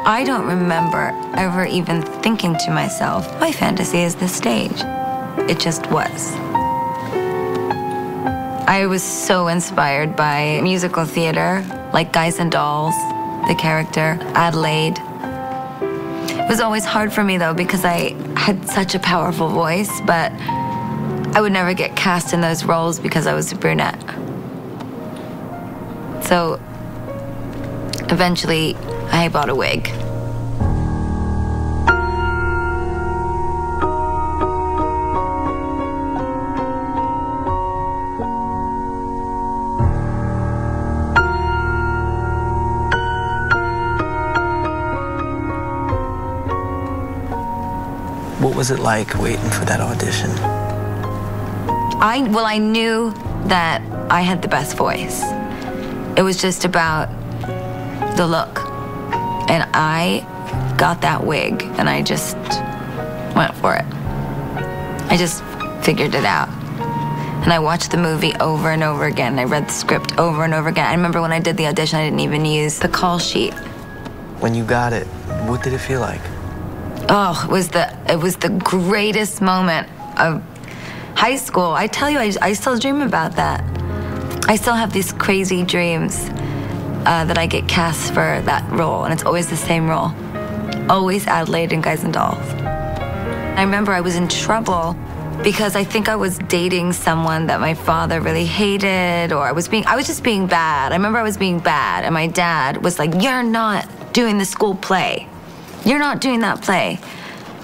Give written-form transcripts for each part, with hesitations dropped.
I don't remember ever even thinking to myself, my fantasy is the stage. It just was. I was so inspired by musical theater, like Guys and Dolls, the character, Adelaide. It was always hard for me, though, because I had such a powerful voice, but I would never get cast in those roles because I was a brunette. So eventually, I bought a wig. What was it like waiting for that audition? I knew that I had the best voice. It was just about the look. And I got that wig, and I just went for it. I just figured it out. And I watched the movie over and over again. I read the script over and over again. I remember when I did the audition, I didn't even use the call sheet. When you got it, what did it feel like? Oh, it was the greatest moment of high school. I tell you, I still dream about that. I still have these crazy dreams that I get cast for that role, and it's always the same role. Always Adelaide in Guys and Dolls. I remember I was in trouble because I think I was dating someone that my father really hated, or I was just being bad. I remember I was being bad, and my dad was like, "You're not doing the school play. You're not doing that play."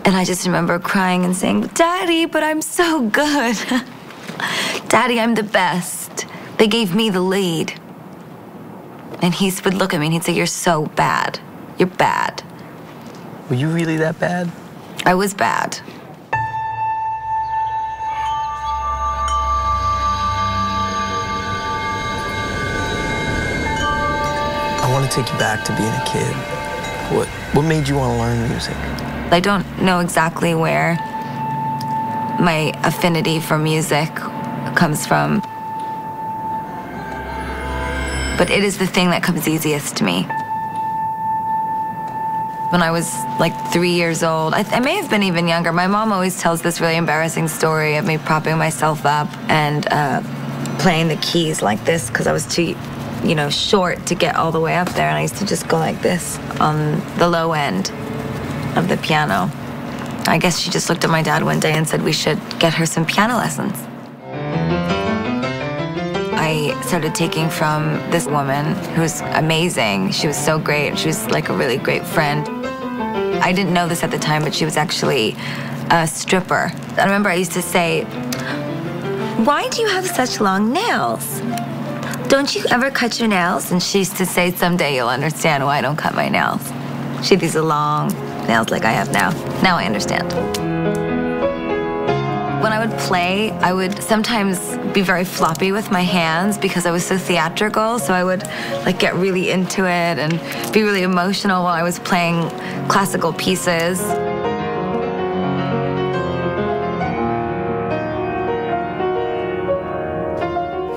And I just remember crying and saying, "Daddy, but I'm so good. Daddy, I'm the best. They gave me the lead." And he would look at me and he'd say, "You're so bad. You're bad." Were you really that bad? I was bad. I want to take you back to being a kid. What made you want to learn music? I don't know exactly where my affinity for music comes from, but it is the thing that comes easiest to me. When I was like 3 years old, I may have been even younger, my mom always tells this really embarrassing story of me propping myself up and playing the keys like this because I was too, short to get all the way up there, and I used to just go like this on the low end of the piano. I guess she just looked at my dad one day and said we should get her some piano lessons. I started taking from this woman who was amazing. She was so great. She was like a really great friend. I didn't know this at the time, but she was actually a stripper. I remember I used to say, "Why do you have such long nails? Don't you ever cut your nails?" And she used to say, "Someday you'll understand why I don't cut my nails." She had these long nails like I have now. Now I understand. When I would play, I would sometimes be very floppy with my hands because I was so theatrical, so I would get really into it and be really emotional while I was playing classical pieces.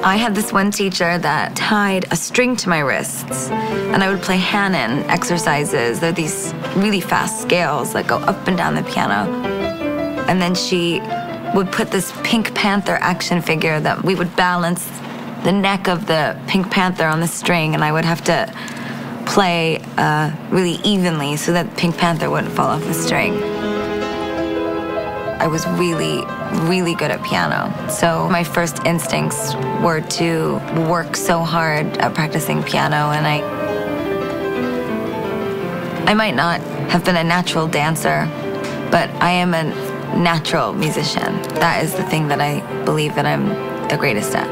I had this one teacher that tied a string to my wrists, and I would play Hanon exercises. They're these really fast scales that go up and down the piano. And then she would put this Pink Panther action figure that we would balance the neck of the Pink Panther on the string, and I would have to play really evenly so that Pink Panther wouldn't fall off the string. I was really, really good at piano. So my first instincts were to work so hard at practicing piano, and I might not have been a natural dancer, but I am a natural musician. That is the thing that I believe that I'm the greatest at.